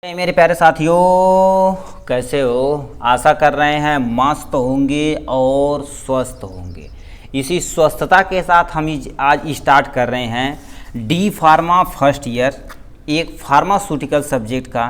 मेरे प्यारे साथियों, कैसे हो? आशा कर रहे हैं मस्त होंगे और स्वस्थ होंगे। इसी स्वस्थता के साथ हम आज स्टार्ट कर रहे हैं डी फार्मा फर्स्ट ईयर। एक फार्मास्यूटिकल सब्जेक्ट का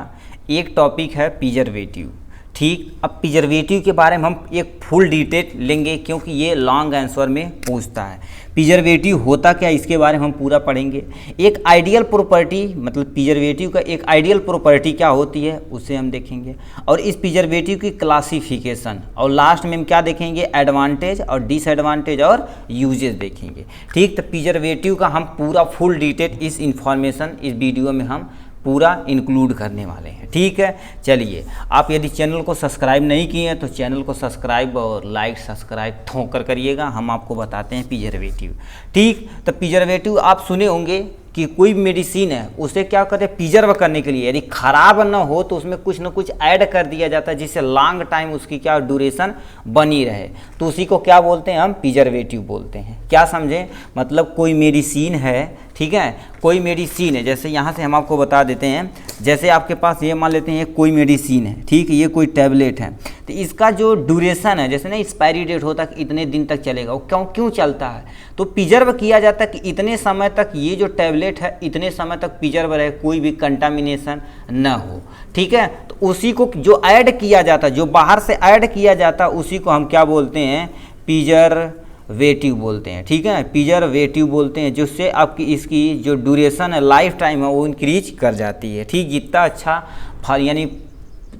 एक टॉपिक है प्रिजर्वेटिव। ठीक, अब प्रिजर्वेटिव के बारे में हम एक फुल डिटेल लेंगे क्योंकि ये लॉन्ग आंसर में पूछता है। प्रिजर्वेटिव होता क्या, इसके बारे में हम पूरा पढ़ेंगे। एक आइडियल प्रॉपर्टी, मतलब प्रिजर्वेटिव का एक आइडियल प्रॉपर्टी क्या होती है उसे हम देखेंगे, और इस प्रिजर्वेटिव की क्लासिफिकेशन, और लास्ट में हम क्या देखेंगे, एडवांटेज और डिसएडवांटेज और यूजेस देखेंगे। ठीक, तो प्रिजर्वेटिव का हम पूरा फुल डिटेल इस इंफॉर्मेशन इस वीडियो में हम पूरा इंक्लूड करने वाले हैं। ठीक है, चलिए, आप यदि चैनल को सब्सक्राइब नहीं किए हैं तो चैनल को सब्सक्राइब और लाइक सब्सक्राइब ठोक कर करिएगा। हम आपको बताते हैं प्रिजर्वेटिव। ठीक, तो प्रिजर्वेटिव आप सुने होंगे कि कोई मेडिसिन है उसे क्या करते हैं, प्रिजर्व करने के लिए, यदि खराब ना हो तो उसमें कुछ ना कुछ ऐड कर दिया जाता है जिससे लॉन्ग टाइम उसकी क्या ड्यूरेशन बनी रहे, तो उसी को क्या बोलते हैं, हम प्रिजर्वेटिव बोलते हैं। क्या समझें, मतलब कोई मेडिसिन है, ठीक है, कोई मेडिसिन है, जैसे यहाँ से हम आपको बता देते हैं, जैसे आपके पास ये मान लेते हैं कोई मेडिसिन है, ठीक है, ये कोई टैबलेट है, तो इसका जो ड्यूरेशन है, जैसे ना एक्सपायरी डेट होता है कि इतने दिन तक चलेगा, वो क्यों चलता है, तो प्रिजर्व किया जाता है कि इतने समय तक ये जो टैबलेट है इतने समय तक प्रिजर्व रहे, कोई भी कंटामिनेशन न हो। ठीक है, तो उसी को जो ऐड किया जाता है, जो बाहर से ऐड किया जाता है, उसी को हम क्या बोलते हैं, प्रिजर्वेटिव बोलते हैं। ठीक है, प्रिजर्वेटिव बोलते हैं, जिससे आपकी इसकी जो ड्यूरेशन है, लाइफ टाइम है, वो इंक्रीज कर जाती है। ठीक, जितना अच्छा यानी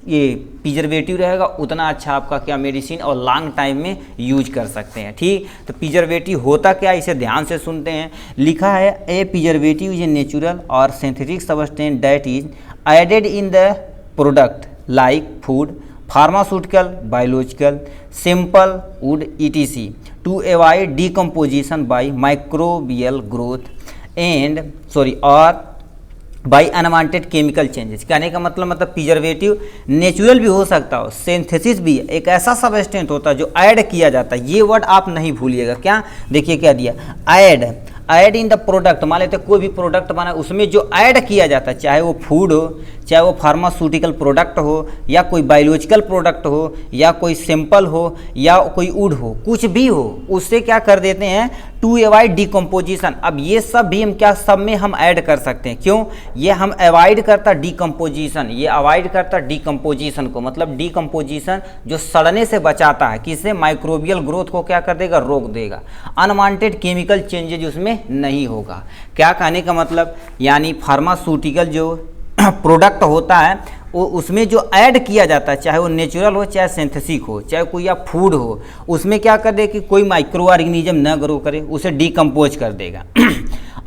ये प्रिजर्वेटिव रहेगा उतना अच्छा आपका क्या मेडिसिन और लॉन्ग टाइम में यूज कर सकते हैं। ठीक, तो प्रिजर्वेटिव होता क्या, इसे ध्यान से सुनते हैं। लिखा है a preservative is a natural और synthetic substance that is added in the product like food, pharmaceutical, biological, simple wood etc to avoid decomposition by microbial growth और बाई अनवांटेड केमिकल चेंजेस। कहने का मतलब प्रिजर्वेटिव नेचुरल भी हो सकता हो, synthesis भी एक ऐसा सबस्टेंट होता है जो ऐड किया जाता है। ये वर्ड आप नहीं भूलिएगा। क्या, देखिए क्या दिया, ऐड इन द प्रोडक्ट। मान लेते कोई भी प्रोडक्ट बना, उसमें जो ऐड किया जाता है, चाहे वो फूड हो, चाहे वो फार्मास्यूटिकल प्रोडक्ट हो, या कोई बायोलॉजिकल प्रोडक्ट हो, या कोई सिंपल हो, या कोई वुड हो, कुछ भी हो, उससे क्या कर देते हैं, टू अवॉइड डिकम्पोजिशन। अब ये सब भी हम क्या, सब में हम ऐड कर सकते हैं। क्यों, ये हम अवॉइड करता डिकम्पोजिशन, ये अवॉइड करता डिकम्पोजिशन को, मतलब डिकम्पोजिशन जो सड़ने से बचाता है, किससे, माइक्रोबियल ग्रोथ को क्या कर देगा, रोक देगा। अनवांटेड केमिकल चेंजेज उसमें नहीं होगा। क्या कहने का मतलब, यानी फार्मास्यूटिकल जो प्रोडक्ट होता है वो उसमें जो ऐड किया जाता है, चाहे वो नेचुरल हो, चाहे सिंथेटिक हो, चाहे कोई या फूड हो, उसमें क्या कर दे कि कोई माइक्रो ऑर्गेनिज्म न ग्रो करे, उसे डिकम्पोज कर देगा।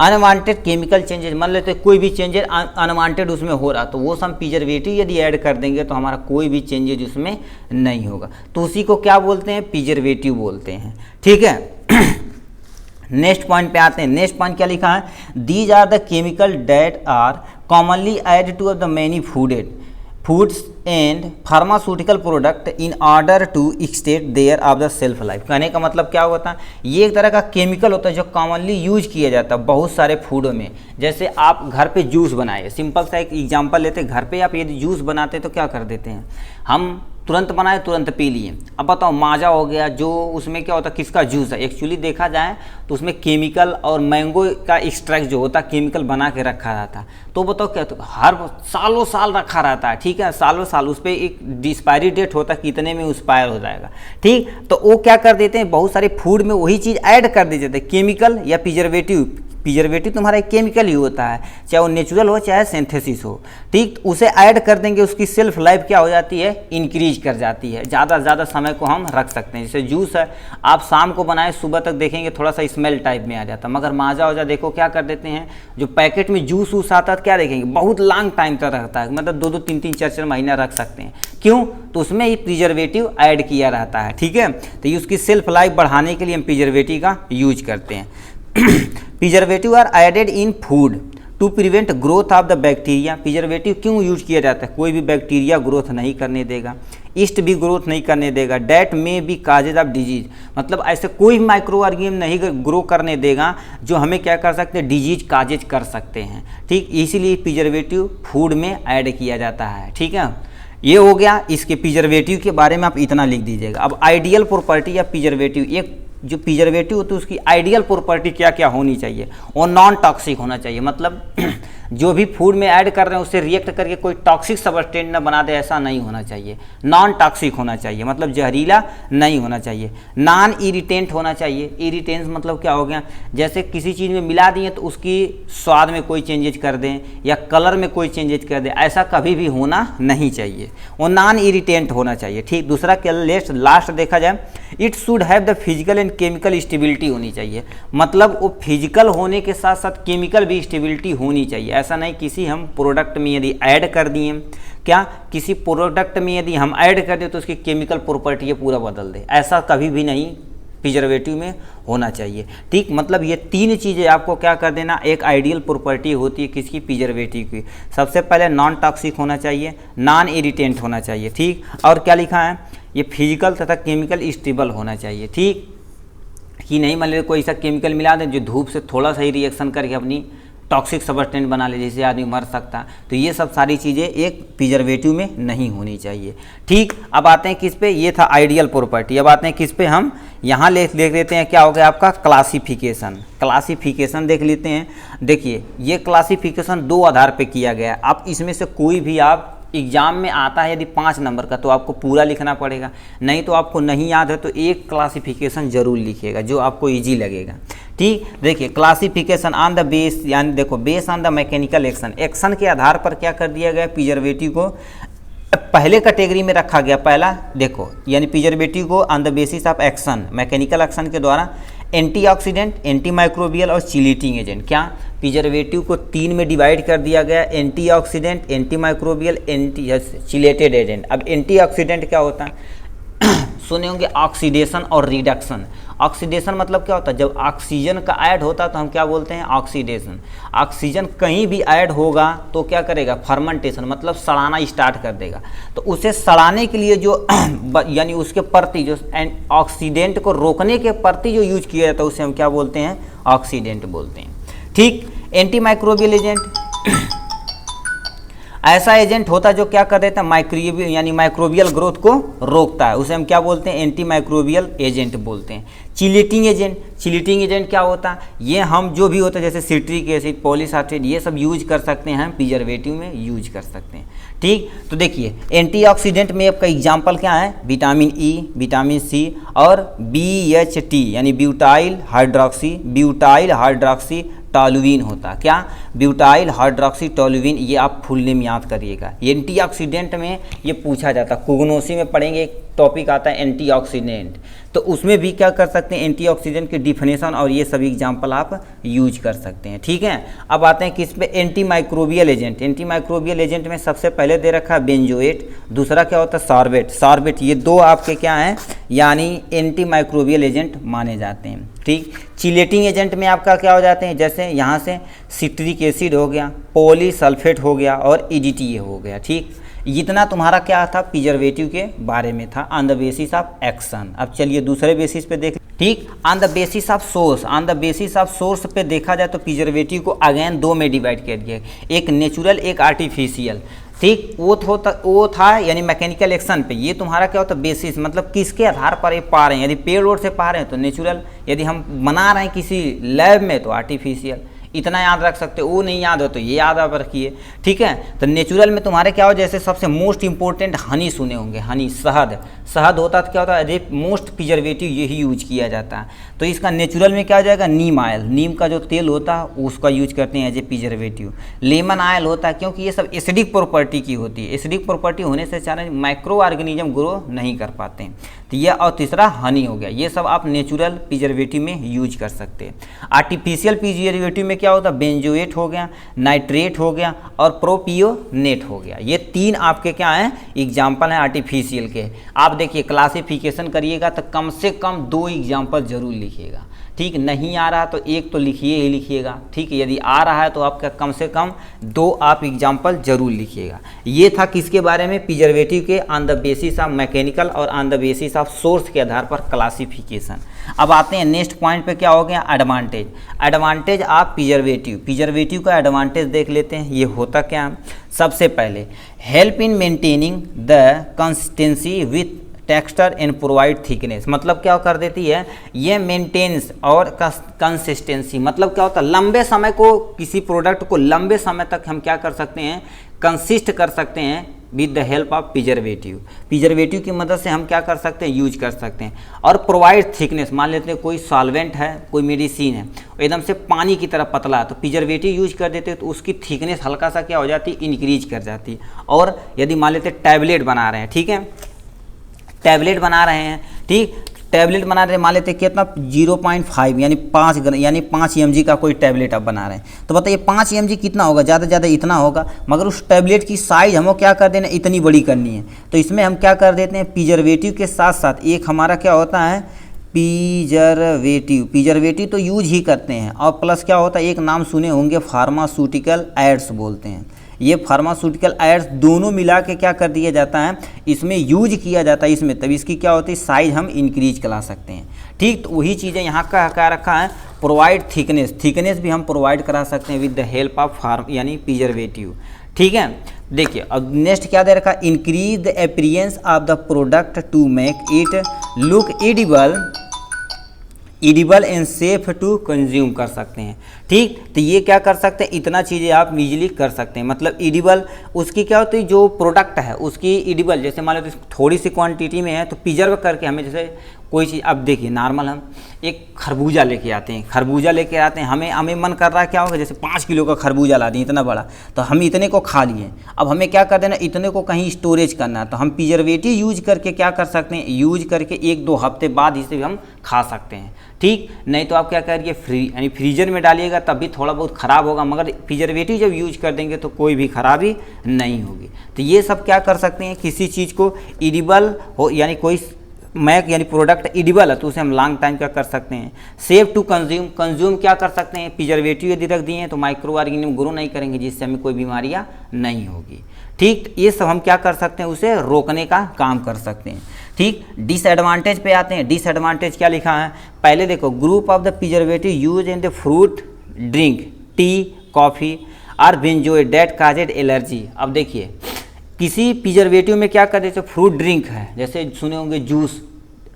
अनवांटेड केमिकल चेंजेस, मान लेते कोई भी चेंजेस अनवांटेड उसमें हो रहा, तो वो हम प्रिजर्वेटिव यदि ऐड कर देंगे तो हमारा कोई भी चेंजेज उसमें नहीं होगा, तो उसी को क्या बोलते हैं, प्रिजर्वेटिव बोलते हैं। ठीक है, नेक्स्ट पॉइंट पे आते हैं। नेक्स्ट पॉइंट क्या लिखा है, these are the chemical that are commonly add to the many foods and pharmaceutical product in order to extend their of the shelf life. कहने का मतलब क्या होता है, ये एक तरह का केमिकल होता है जो कॉमनली यूज किया जाता है बहुत सारे फूडों में। जैसे आप घर पे जूस बनाए, सिंपल सा एक एग्जांपल लेते हैं, घर पे आप यदि जूस बनाते तो क्या कर देते हैं, हम तुरंत बनाए तुरंत पी लिए। अब बताओ, माजा हो गया, जो उसमें क्या होता है, किसका जूस है, एक्चुअली देखा जाए तो उसमें केमिकल और मैंगो का एक्सट्रैक्ट जो होता है केमिकल बना के रखा रहता है, तो बताओ क्या, तो हर सालों साल रखा रहता है। ठीक है, सालों साल उस पर एक एक्सपायरी डेट होता है, कितने में एक्सपायर हो जाएगा। ठीक, तो वो क्या कर देते हैं, बहुत सारे फूड में वही चीज़ ऐड कर दी जाती है, केमिकल या प्रिजर्वेटिव तुम्हारा एक केमिकल ही होता है, चाहे वो नेचुरल हो चाहे सिंथेसिस हो। ठीक, उसे ऐड कर देंगे, उसकी सेल्फ लाइफ क्या हो जाती है, इंक्रीज कर जाती है, ज़्यादा से ज़्यादा समय को हम रख सकते हैं। जैसे जूस है, आप शाम को बनाए, सुबह तक देखेंगे थोड़ा सा स्मेल टाइप में आ जाता है, मगर माजा हो देखो क्या कर देते हैं, जो पैकेट में जूस वूस आता है, क्या देखेंगे, बहुत लॉन्ग टाइम तक रखता है, मतलब 2-2, 3-3, 4-4 महीना रख सकते हैं। क्यों, तो उसमें ये प्रिजर्वेटिव ऐड किया रहता है। ठीक है, तो ये उसकी सेल्फ लाइफ बढ़ाने के लिए हम प्रिजर्वेटिव का यूज करते हैं। Preservative are added in food to prevent growth of the bacteria. Preservative क्यों यूज किया जाता है? कोई भी बैक्टीरिया ग्रोथ नहीं करने देगा, ईस्ट भी ग्रोथ नहीं करने देगा, डैट में भी काजेज ऑफ डिजीज, मतलब ऐसे कोई माइक्रो ऑर्गेनिज्म नहीं ग्रो करने देगा जो हमें क्या कर सकते हैं, डिजीज काजेज कर सकते हैं। ठीक, इसीलिए प्रिजर्वेटिव फूड में ऐड किया जाता है। ठीक है, ये हो गया इसके प्रिजर्वेटिव के बारे में, आप इतना लिख दीजिएगा। अब आइडियल प्रॉपर्टी या प्रिजर्वेटिव, एक जो प्रिजर्वेटिव होती है उसकी आइडियल प्रॉपर्टी क्या क्या होनी चाहिए, और नॉन टॉक्सिक होना चाहिए, मतलब जो भी फूड में ऐड कर रहे हैं उससे रिएक्ट करके कोई टॉक्सिक सब्सटेंस ना बना दे, ऐसा नहीं होना चाहिए। नॉन टॉक्सिक होना चाहिए, मतलब जहरीला नहीं होना चाहिए। नॉन इरिटेंट होना चाहिए। इरिटेंस मतलब क्या हो गया, जैसे किसी चीज़ में मिला दिए तो उसकी स्वाद में कोई चेंजेज कर दें या कलर में कोई चेंजेज कर दें, ऐसा कभी भी होना नहीं चाहिए। वो नॉन इरिटेंट होना चाहिए। ठीक, दूसरा क्या लास्ट देखा जाए, it should have the physical and chemical stability होनी चाहिए, मतलब वो फिजिकल होने के साथ साथ केमिकल भी स्टेबिलिटी होनी चाहिए। ऐसा नहीं किसी हम प्रोडक्ट में यदि ऐड कर दिए, क्या किसी प्रोडक्ट में यदि हम ऐड कर दें तो उसकी केमिकल प्रॉपर्टी पूरा बदल दे, ऐसा कभी भी नहीं प्रिजर्वेटिव में होना चाहिए। ठीक, मतलब ये तीन चीज़ें आपको क्या कर देना, एक आइडियल प्रॉपर्टी होती है किसकी, प्रिजर्वेटिव की। सबसे पहले नॉन टॉक्सिक होना चाहिए, नॉन इरिटेंट होना चाहिए। ठीक, और क्या लिखा है, ये फिजिकल तथा केमिकल स्टेबल होना चाहिए। ठीक, कि नहीं मान लीजिए कोई ऐसा केमिकल मिला दें जो धूप से थोड़ा सा ही रिएक्शन करके अपनी टॉक्सिक सब्सटेंस बना ले, जिससे आदमी मर सकता है, तो ये सब सारी चीज़ें एक प्रिजर्वेटिव में नहीं होनी चाहिए। ठीक, अब आते हैं किस पे, ये था आइडियल प्रॉपर्टी। अब आते हैं किस पे, हम यहाँ देख लेते हैं क्या हो गया आपका क्लासिफिकेशन। क्लासिफिकेशन देख लेते हैं। देखिए ये क्लासिफिकेशन दो आधार पे किया गया है। आप इसमें से कोई भी आप एग्जाम में आता है यदि 5 नंबर का तो आपको पूरा लिखना पड़ेगा, नहीं तो आपको नहीं याद है तो एक क्लासिफिकेशन जरूर लिखिएगा जो आपको इजी लगेगा। ठीक, देखिए क्लासिफिकेशन ऑन द बेस, यानी देखो base on the mechanical action, action के आधार पर क्या कर दिया गया, प्रिजर्वेटिव को पहले कैटेगरी में रखा गया। पहला देखो, यानी प्रिजर्वेटिव को on the basis of action, mechanical action के द्वारा एंटीऑक्सीडेंट, एंटी माइक्रोबियल और चिलेटिंग एजेंट। क्या प्रिजर्वेटिव को 3 में डिवाइड कर दिया गया, antioxidant, anti microbial, anti chelated agent. अब एंटीऑक्सीडेंट क्या होता है, सुने होंगे ऑक्सीडेशन और रिडक्शन। ऑक्सीडेशन मतलब क्या होता है, जब ऑक्सीजन का ऐड होता है तो हम क्या बोलते हैं, ऑक्सीडेशन। ऑक्सीजन कहीं भी ऐड होगा तो क्या करेगा, फर्मेंटेशन, मतलब सड़ाना स्टार्ट कर देगा। तो उसे सड़ाने के लिए जो यानी उसके प्रति जो ऑक्सीडेंट को रोकने के प्रति जो यूज किया जाता है उसे हम क्या बोलते हैं, ऑक्सीडेंट बोलते हैं। ठीक, एंटी माइक्रोबियल एजेंट ऐसा एजेंट होता है जो क्या कर देता है, माइक्रोबियल यानी माइक्रोबियल ग्रोथ को रोकता है, उसे हम क्या बोलते हैं, एंटी माइक्रोबियल एजेंट बोलते हैं। चिलेटिंग एजेंट, चिलेटिंग एजेंट क्या होता है, ये हम जो भी होता है जैसे सिट्रिक एसिड, पॉलीसाइट्रेट, ये सब यूज कर सकते हैं, हम प्रिजर्वेटिव में यूज कर सकते हैं। ठीक, तो देखिए एंटीऑक्सीडेंट में आपका एग्जाम्पल क्या है, विटामिन ई, विटामिन सी और BHT यानी ब्यूटाइल हाइड्रोक्सी टॉलुइन होता। क्या, ब्यूटाइल हाइड्रोक्सी टॉलुइन, ये आप फुल नेम याद करिएगा। एंटीऑक्सीडेंट में ये पूछा जाता है, कुग्नोसी में पढ़ेंगे, एक टॉपिक आता है एंटीऑक्सीडेंट, तो उसमें भी क्या कर सकते हैं, एंटीऑक्सीडेंट की डिफिनेशन और ये सभी एग्जाम्पल आप यूज कर सकते हैं। ठीक है, अब आते हैं किस पे, anti microbial agent. Anti microbial agent में सबसे पहले दे रखा है बेंजोएट, दूसरा क्या होता है सॉर्बेट। सॉर्बेट, ये दो आपके क्या हैं, यानी एंटी माइक्रोबियल एजेंट माने जाते हैं। ठीक, चिलेटिंग एजेंट में आपका क्या हो जाते हैं, जैसे यहाँ से सिट्रिक एसिड हो गया, पॉलीसल्फेट हो गया और EDTA हो गया। ठीक, इतना तुम्हारा क्या था, प्रिजर्वेटिव के बारे में था on the basis of action. अब चलिए दूसरे बेसिस पे देख। ठीक, on the basis of source, on the basis of source पे देखा जाए तो प्रिजर्वेटिव को अगेन 2 में डिवाइड कर दिया, एक नेचुरल एक आर्टिफिशियल। ठीक, वो था यानी मैकेनिकल एक्शन पे, ये तुम्हारा क्या होता है बेसिस, मतलब किसके आधार पर ये पा रहे हैं, यदि पेड़ ओड़ से पा रहे हैं तो नेचुरल, यदि हम बना रहे हैं किसी लैब में तो आर्टिफिशियल। इतना याद रख सकते हो, वो नहीं याद हो तो ये याद आप रखिए। ठीक है, तो नेचुरल में तुम्हारे क्या हो, जैसे सबसे मोस्ट इंपॉर्टेंट हनी सुने होंगे, हनी, शहद। शहद होता तो क्या होता है, मोस्ट प्रिजर्वेटिव यही यूज किया जाता है। तो इसका नेचुरल में क्या हो जाएगा, नीम ऑयल, नीम का जो तेल होता है उसका यूज करते हैं as a preservative. Lemon oil होता है, क्योंकि ये सब एसिडिक प्रॉपर्टी की होती है, एसिडिक प्रॉपर्टी होने से सारे माइक्रो ऑर्गेनिज्म ग्रो नहीं कर पाते हैं। तो ये, और तीसरा हनी हो गया। ये सब आप नेचुरल प्रिजर्वेटिव में यूज कर सकते हैं। आर्टिफिशियल प्रिजर्वेटिव में क्या होता है, बेंजोएट हो गया, नाइट्रेट हो गया और प्रोपियोनेट हो गया। ये 3 आपके क्या हैं, एग्जाम्पल हैं आर्टिफिशियल के। आप देखिए क्लासिफिकेशन करिएगा तो कम से कम 2 एग्जाम्पल जरूर लिखिएगा। ठीक। ठीक, नहीं आ रहा तो एक तो लिखिए ही लिखिएगा, ठीक है। यदि आ रहा है तो आपका कम से कम 2 आप एग्जाम्पल जरूर लिखिएगा। ये था किसके बारे में, प्रिजर्वेटिव के on the basis of mechanical और on the basis of source के आधार पर क्लासिफिकेशन। अब आते हैं नेक्स्ट पॉइंट पे, क्या हो गया, एडवांटेज। एडवांटेज ऑफ प्रिजर्वेटिव का एडवांटेज देख लेते हैं। ये होता क्या, सबसे पहले help in maintaining the consistency with texture and provide thickness. मतलब क्या कर देती है ये, मेंटेनेंस और कंसिस्टेंसी। मतलब क्या होता है, लंबे समय को, किसी प्रोडक्ट को लंबे समय तक हम क्या कर सकते हैं, कंसिस्ट कर सकते हैं with the help of preservative की मदद से हम क्या कर सकते हैं, यूज कर सकते हैं। और प्रोवाइड थिकनेस, मान लेते हैं कोई सॉल्वेंट है, कोई मेडिसिन है, एकदम से पानी की तरह पतला है, तो प्रिजर्वेटिव यूज कर देते हैं तो उसकी थिकनेस हल्का सा क्या हो जाती है, इंक्रीज कर जाती है। और यदि मान लेते हैं टैबलेट बना रहे हैं, ठीक है, टैबलेट बना रहे हैं, ठीक, टैबलेट बना रहे हैं, मान लेते हैं कितना 0.5 यानी 5 mg का कोई टैबलेट आप बना रहे हैं, तो बताइए 5 mg कितना होगा, ज़्यादा से ज़्यादा इतना होगा, मगर उस टैबलेट की साइज़ हमको क्या कर देना, इतनी बड़ी करनी है। तो इसमें हम क्या कर देते हैं, प्रिजर्वेटिव के साथ साथ एक हमारा क्या होता है, प्रिजर्वेटिव तो यूज ही करते हैं, और प्लस क्या होता है, एक नाम सुने होंगे फार्मास्यूटिकल एड्स बोलते हैं। ये फार्मास्यूटिकल एड्स दोनों मिला के क्या कर दिया जाता है, इसमें यूज किया जाता है इसमें, तब इसकी क्या होती है, साइज हम इंक्रीज करा सकते हैं, ठीक। तो वही चीज़ें यहाँ का क्या रखा है, प्रोवाइड थिकनेस भी हम प्रोवाइड करा सकते हैं विद द हेल्प ऑफ यानी प्रिजर्वेटिव, ठीक है। देखिए अब नेक्स्ट क्या दे रखा, increase the appearance of the product to make it look edible and safe to consume कर सकते हैं, ठीक। तो ये क्या कर सकते हैं, इतना चीज़ें आप इजीली कर सकते हैं। मतलब एडिबल उसकी क्या होती है, जो प्रोडक्ट है उसकी एडिबल, जैसे मान लो थोड़ी सी क्वांटिटी में है तो प्रिजर्व करके हमें, जैसे कोई चीज़, अब देखिए नॉर्मल हम एक खरबूजा लेके आते हैं, हमें मन कर रहा है क्या होगा, जैसे 5 किलो का खरबूजा ला दिए इतना बड़ा, तो हम इतने को खा लिए, अब हमें क्या कर देना, इतने को कहीं स्टोरेज करना है, तो हम प्रिजर्वेटिव यूज करके क्या कर सकते हैं, यूज करके 1-2 हफ्ते बाद इसे हम खा सकते हैं, ठीक। नहीं तो आप क्या करिए, यानी फ्रीजर में डालिएगा तब भी थोड़ा बहुत ख़राब होगा, मगर प्रिजर्वेटिव जब यूज कर देंगे तो कोई भी खराबी नहीं होगी। तो ये सब क्या कर सकते हैं, किसी चीज़ को एडिबल हो, यानी कोई मैक यानी प्रोडक्ट एडिबल है तो उसे हम लॉन्ग टाइम क्या कर सकते हैं, सेफ टू कंज्यूम क्या कर सकते हैं, प्रिजर्वेटिव यदि रख दिए हैं तो माइक्रो ऑर्गेनिज्म ग्रो नहीं करेंगे, जिससे हमें कोई बीमारियां नहीं होगी, ठीक। ये सब हम क्या कर सकते हैं, उसे रोकने का काम कर सकते हैं, ठीक। डिसएडवांटेज पे आते हैं। डिसएडवांटेज क्या लिखा है, पहले देखो, group of the preservative use in the fruit drink, T, coffee और बेंजोएट दैट काजेड एलर्जी। अब देखिए किसी प्रिजर्वेटिव में क्या कर देते, फ्रूट ड्रिंक है, जैसे सुने होंगे जूस,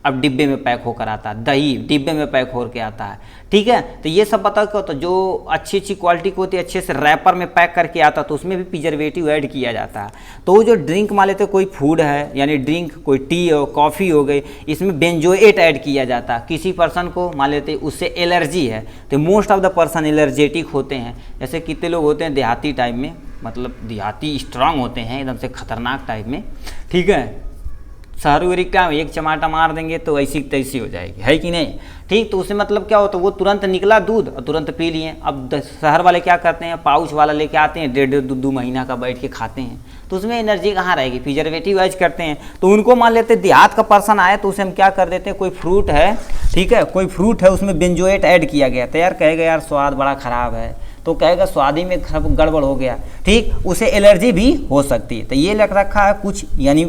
अब डिब्बे में पैक होकर आता है, दही डिब्बे में पैक होकर आता है, ठीक है। तो ये सब पता क्या होता है, जो अच्छी क्वालिटी की होती है, अच्छे से रैपर में पैक करके आता है, तो उसमें भी प्रिजर्वेटिव ऐड किया जाता है। तो वो जो ड्रिंक मान लेते कोई फूड है, यानी ड्रिंक कोई टी हो, कॉफ़ी हो गई, इसमें बेंजोएट ऐड किया जाता है। किसी पर्सन को मान लेते उससे एलर्जी है, तो most of the person allergic होते हैं। जैसे कितने लोग होते हैं देहाती टाइप में, मतलब देहाती स्ट्रांग होते हैं एकदम से खतरनाक टाइप में, ठीक है। शहरी वरी क्या एक चमाटा मार देंगे तो ऐसी तैसी हो जाएगी, है कि नहीं, ठीक। तो उससे मतलब क्या होता है, वो तुरंत निकला दूध और तुरंत पी लिए। अब शहर वाले क्या करते हैं, पाउच वाला लेके आते हैं, 1.5-2 महीना का बैठ के खाते हैं, तो उसमें एनर्जी कहाँ रहेगी, प्रिजर्वेटिव यूज करते हैं। तो उनको मान लेते देहात का पर्सन आए तो उसे हम क्या कर देते हैं, कोई फ्रूट है, ठीक है, कोई फ्रूट है उसमें बेंजोएट ऐड किया गया, तो यार कहेगा यार स्वाद बड़ा ख़राब है, तो कहेगा स्वाद ही में गड़बड़ हो गया, ठीक, उसे एलर्जी भी हो सकती है। तो ये लग रखा है कुछ यानी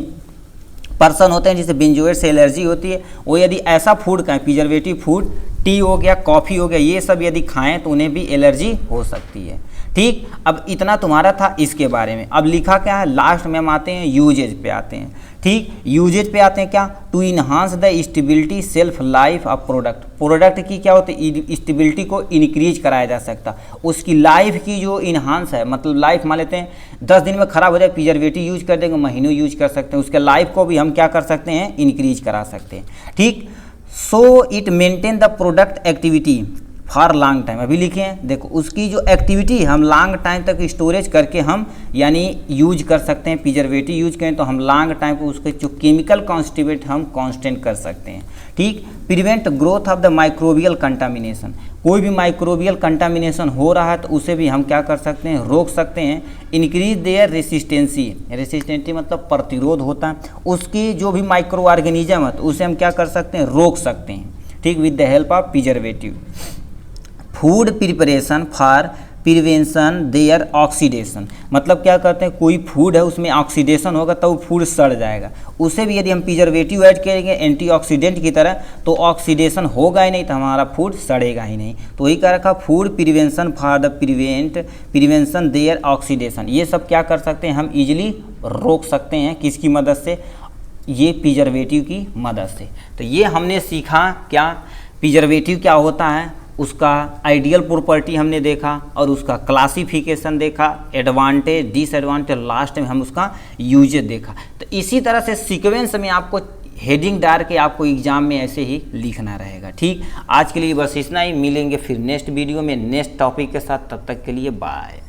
पर्सन होते हैं जिसे बेंजोएट से एलर्जी होती है, वो यदि ऐसा फूड खाएं, प्रिजर्वेटिव फूड, टी हो गया, कॉफ़ी हो गया, ये सब यदि खाएं तो उन्हें भी एलर्जी हो सकती है, ठीक। अब इतना तुम्हारा था इसके बारे में। अब लिखा क्या है, लास्ट में हम आते हैं यूजेज पे आते हैं, ठीक। यूजेज पे आते हैं क्या, to enhance the stability shelf life of product की क्या होती है, स्टेबिलिटी को इंक्रीज कराया जा सकता, उसकी लाइफ की जो इन्हांस है, मतलब लाइफ मान लेते हैं 10 दिन में ख़राब हो जाए, प्रिजर्वेटिव यूज कर देंगे, महीनों यूज कर सकते हैं, उसके लाइफ को भी हम क्या कर सकते हैं, इंक्रीज करा सकते हैं, ठीक। So it maintain the product activity for long time. अभी लिखे हैं देखो, उसकी जो एक्टिविटी हम लॉन्ग टाइम तक स्टोरेज करके हम यानी यूज कर सकते हैं। प्रिजर्वेटिव यूज करें तो हम लॉन्ग टाइम पर उसके जो केमिकल कॉन्स्टिट्यूएंट हम कांस्टेंट कर सकते हैं, ठीक। Prevent growth of the microbial contamination, कोई भी माइक्रोबियल कंटामिनेशन हो रहा है तो उसे भी हम क्या कर सकते हैं, रोक सकते हैं। इंक्रीज देयर रेसिस्टेंसी मतलब प्रतिरोध होता है, उसकी जो भी माइक्रो ऑर्गेनिज्म है तो उसे हम क्या कर सकते हैं, रोक सकते हैं, ठीक, with the help of preservative. Food preparation for prevention their oxidation, मतलब क्या कहते हैं, कोई फूड है उसमें ऑक्सीडेशन होगा तो वो फूड सड़ जाएगा, उसे भी यदि हम प्रिजर्वेटिव ऐड करेंगे एंटीऑक्सीडेंट की तरह तो ऑक्सीडेशन होगा ही नहीं, तो हमारा फूड सड़ेगा ही नहीं। तो वही कह रखा food prevention for the prevention their oxidation, ये सब क्या कर सकते हैं हम इजीली रोक सकते हैं, किसकी मदद से, ये प्रिजर्वेटिव की मदद से। तो ये हमने सीखा क्या प्रिजर्वेटिव क्या होता है, उसका आइडियल प्रॉपर्टी हमने देखा और उसका क्लासिफिकेशन देखा, एडवांटेज डिसएडवांटेज, लास्ट में हम उसका यूजेज देखा। तो इसी तरह से सीक्वेंस में आपको हेडिंग डाल के आपको एग्जाम में ऐसे ही लिखना रहेगा। ठीक, आज के लिए बस इतना ही, मिलेंगे फिर नेक्स्ट वीडियो में नेक्स्ट टॉपिक के साथ, तब तक के लिए बाय।